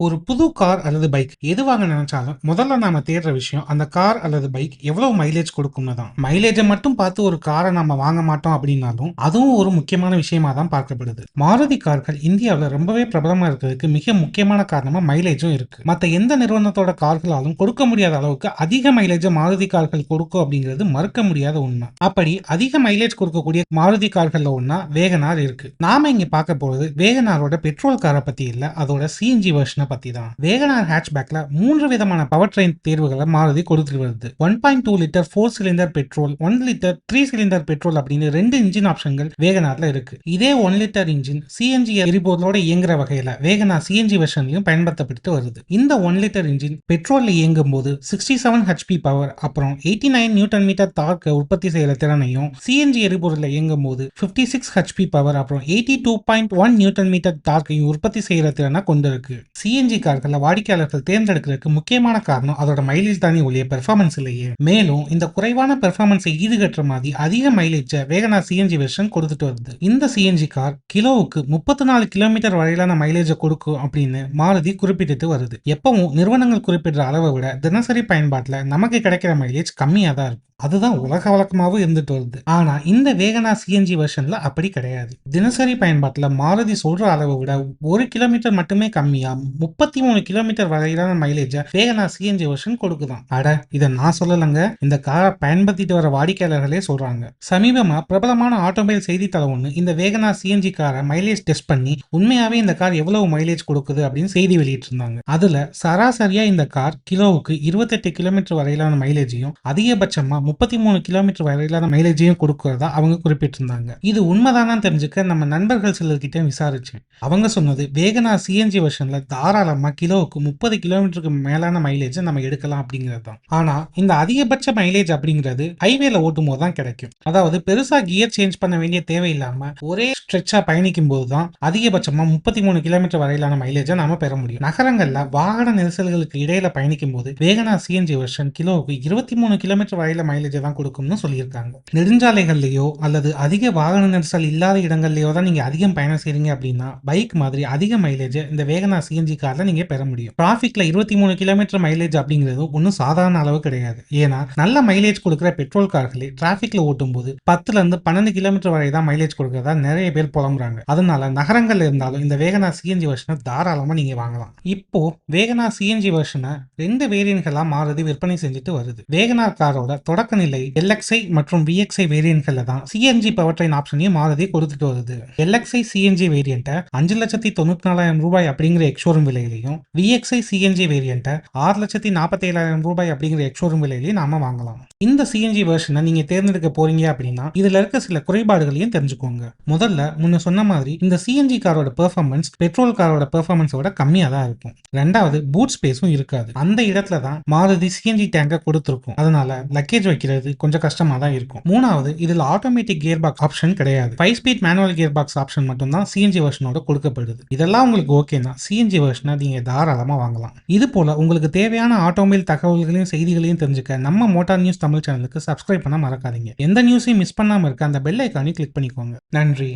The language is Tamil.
ஒரு புது கார் அல்லது பைக் எது வாங்க நினைச்சாலும் முதல்ல நாம தேடுற விஷயம் அந்த கார் அல்லது பைக் எவ்வளவு மைலேஜ் கொடுக்கும்னு தான். மைலேஜை மட்டும் பார்த்து ஒரு காரை நம்ம வாங்க மாட்டோம் அப்படின்னாலும் அதுவும் ஒரு முக்கியமான விஷயமா தான் பார்க்கப்படுது. மாருதி கார்கள் இந்தியாவில் ரொம்பவே பிரபலமா இருக்கிறதுக்கு மிக முக்கியமான காரணமா மைலேஜும் இருக்கு. மற்ற எந்த நிறுவனத்தோட கார்களாலும் கொடுக்க முடியாத அளவுக்கு அதிக மைலேஜை மாருதி கார்கள் கொடுக்கும் அப்படிங்கிறது மறுக்க முடியாத உண்மை. அப்படி அதிக மைலேஜ் கொடுக்கக்கூடிய மாருதி கார்கள்ல ஒன்னா வேகனார் இருக்கு. நாம இங்க பார்க்க போறது வேகனாரோட பெட்ரோல் காரை பத்தி இல்ல, அதோட சிஎன்ஜி வெர்ஷனை பத்தி தான். வேகனார் ஹேட்ச்பேக்ல 3 விதமான பவர் ட்ரெயின் தேர்வுகளை மாருதி கொடுத்துட்டு வருது. 1.2 litre 4 cylinder petrol, 1 litre 3 cylinder petrol அப்படின்னு 2 இன்ஜின் ஆப்ஷன்கள் வேகனார்ல இருக்கு. இதே 1 லிட்டர் இன்ஜின் சிஎன்ஜி எரிபொருளோட இயங்குற வகையில வேகனார் சிஎன்ஜி வெர்ஷன்லயும் பயன்படுத்தப்பட்டு வருது. இந்த 1 லிட்டர் இன்ஜின் பெட்ரோல்ல இயங்கும் போது 67 ஹெச்பி பவர் அப்புறம் 89 நியூட்டன் மீட்டர் டார்க் உற்பத்தி செய்யற திறனையும், சிஎன்ஜி எரிபொருள்ல இயங்கும் போது 56 ஹெச்பி பவர் அப்புறம் 82.1 நியூட்டன் மீட்டர் டார்க்கையும் உற்பத்தி செய்யற திறனை கொண்டிருக்கு. சிஎன்ஜி கார்களை வாடிக்கையாளர்கள் தேர்ந்தெடுக்கிறதுக்கு முக்கியமான காரணம் அதோட மைலேஜ் தானே ஒழிய பெர்ஃபார்மன்ஸ் இல்லையே. மேலும் இந்த குறைவான பெர்ஃபார்மன்ஸை ஈடுகட்டுற மாதிரி அதிக மைலேஜ் வேகனார் சிஎன்ஜி வெர்ஷன் கொடுத்துட்டு வருது. இந்த சிஎன்ஜி கார் கிலோவுக்கு 34 கிலோமீட்டர் வரையிலான மைலேஜை கொடுக்கும் அப்படின்னு மாருதி குறிப்பிட்டு வருது. எப்பவும் நிறுவனங்கள் குறிப்பிடுற அளவை விட தினசரி பயன்பாட்டில் நமக்கு கிடைக்கிற மைலேஜ் கம்மியாக தான் இருக்கும். அதுதான் உலக வழக்கமாகவும் இருந்துட்டு வருது. ஆனா இந்த வேகனார் சிஎன்ஜி வெர்ஷன்ல அப்படி கிடையாது. தினசரி பயன்பாட்டில் மாருதி சொல்ற அளவை விட 1 கிலோமீட்டர் மட்டுமே கம்மியா 33 கிலோமீட்டர் வரையிலான மைலேஜ் வேகனார் சிஎன்ஜி வெர்ஷன் கொடுக்குதான். அட இதை நான் சொல்லலங்க, இந்த காரை பயன்படுத்திட்டு வர வாடிக்கையாளர்களே சொல்றாங்க. சமீபமா பிரபலமான ஆட்டோமொபைல் செய்தித்தளம் ஒண்ணு இந்த வேகனார் சிஎன்ஜி காரை மைலேஜ் டெஸ்ட் பண்ணி உண்மையாவே இந்த கார் எவ்வளவு மைலேஜ் கொடுக்குது அப்படின்னு செய்தி வெளியிட்டு இருந்தாங்க. அதுல சராசரியா இந்த கார் கிலோவுக்கு 28 கிலோமீட்டர் வரையிலான மைலேஜையும் அதிகபட்சமா 33 கிலோமீட்டர் வரையிலான மைலேஜையும் கொடுக்கிறதா அவங்க குறிப்பிட்டிருந்தாங்க. இது உண்மைதானா தெரிஞ்சுக்க நம்ம நண்பர்கள் சிலர்கிட்ட விசாரிச்சேன். அவங்க சொன்னது வேகனார் சிஎன்ஜி வெர்ஷன்ல தாராளமா கிலோவுக்கு 30 கிலோமீட்டருக்கு மேலான மைலேஜ் நம்ம எடுக்கலாம் அப்படிங்கிறது தான். ஆனா இந்த அதிகபட்ச மைலேஜ் அப்படிங்கிறது ஹைவேல ஓட்டும் போது தான் கிடைக்கும். அதாவது பெருசா கியர் சேஞ்ச் பண்ண வேண்டிய தேவையில்லாம ஒரே ஸ்ட்ரெச்சா பயணிக்கும் போது தான் அதிகபட்சமா 33 கிலோமீட்டர் வரையிலான மைலேஜை நாம பெற முடியும். நகரங்கள்ல வாகன நெரிசல்களுக்கு இடையில பயணிக்கும் போது வேகனார் சிஎன்ஜி வெர்ஷன் கிலோவுக்கு 23 கிலோமீட்டர் வரையில மைலேஜ் தான் கொடுக்கும்னு சொல்லியிருக்காங்க. நெடுஞ்சாலைகள்லயோ அல்லது அதிக வாகன நெரிசல் இல்லாத இடங்கள்லயோ தான் நீங்க அதிகம் பயணம் செய்றீங்க அப்படின்னா பைக் மாதிரி அதிக மைலேஜ் இந்த வேகனார் சிஎன்ஜி கார்ல நீங்க பெற முடியும். டிராபிக்ல 23 கிலோமீட்டர் மைலேஜ் அப்படிங்கிறது ஒன்னும் சாதாரண அளவு கிடையாது. ஏன்னா நல்ல மைலேஜ் கொடுக்கிற பெட்ரோல் கார்களே டிராபிக்ல ஓட்டும் போது 10ல இருந்து 12 கிலோமீட்டர் வரை தான் மைலேஜ் கொடுக்கறதா நிறைய பேர் புலம்புறாங்க. அதனால நகரங்கள்ல இருந்தாலும் இந்த வேகனார் சிஎன்ஜி வெர்ஷனை தாராளமா நீங்க வாங்கலாம். இப்போ வேகனார் சிஎன்ஜி வெர்ஷனை 2 வேரியன்ட்களா மாருதி விற்பனை செஞ்சுட்டு வருது. வேகனார் காரோட தொடக்க நிலை LXi மற்றும் VXi வேரியன்ட்கள்ல தான் சிஎன்ஜி பவர் ட்ரெயின் ஆப்ஷனையும் மாருதி கொடுத்துட்டு வருது. LXi சிஎன்ஜி வேரியன்ட்டை 5,94,000 ரூபாய் அப்படிங்கிற எக்ஸ்ஷோரூம் விலையிலையும், VXi சிஎன்ஜி வேரியன்ட்டை 6,47,000 ரூபாய் அப்படிங்கிற எக்ஸ்ஷோரூம் விலையிலையும் நாம வாங்கலாம். இந்த சிஎன்ஜி வெர்ஷனை நீங்க தேர்ந்தெடுக்க போறீங்க அப்படின்னா இதுல இருக்க சில குறைபாடுகளையும் தெரிஞ்சுக்கோங்க. முதல்ல முன்ன சொன்ன மாதிரி இந்த சிஎன்ஜி காரோட பெர்ஃபார்மன்ஸ் பெட்ரோல் காரோட பெர்ஃபார்மன்ஸோட கம்மியா தான் இருக்கும். ரெண்டாவது பூட் ஸ்பேஸும் இருக்காது. அந்த இடத்துல தான் மாருதி சிஎன்ஜி டேங்கை கொடுத்துருக்கும். அதனால லக்கேஜ் வைக்கிறது கொஞ்சம் கஷ்டமா தான் இருக்கும். மூணாவது இதுல ஆட்டோமேட்டிக் கியர் பாக்ஸ் ஆப்ஷன் கிடையாது. 5 speed manual gear box option மட்டும் தான் சிஎன்ஜி வெர்ஷனோட கொடுக்கப்படுது. இதெல்லாம் உங்களுக்கு ஓகேனா சிஎன்ஜி வெர்ஷனை நீங்க தாராளமா வாங்கலாம். இது போல உங்களுக்கு தேவையான ஆட்டோமொபைல் தகவல்களையும் செய்திகளையும் தெரிஞ்சுக்க நம்ம மோட்டார் நியூஸ் தமிழ் சேனலுக்கு சப்ஸ்கிரைப் பண்ண மறக்காதீங்க. எந்த நியூஸையும் மிஸ் பண்ணாம இருக்க அந்த பெல் ஐகானை கிளிக் பண்ணிக்கோங்க. நன்றி.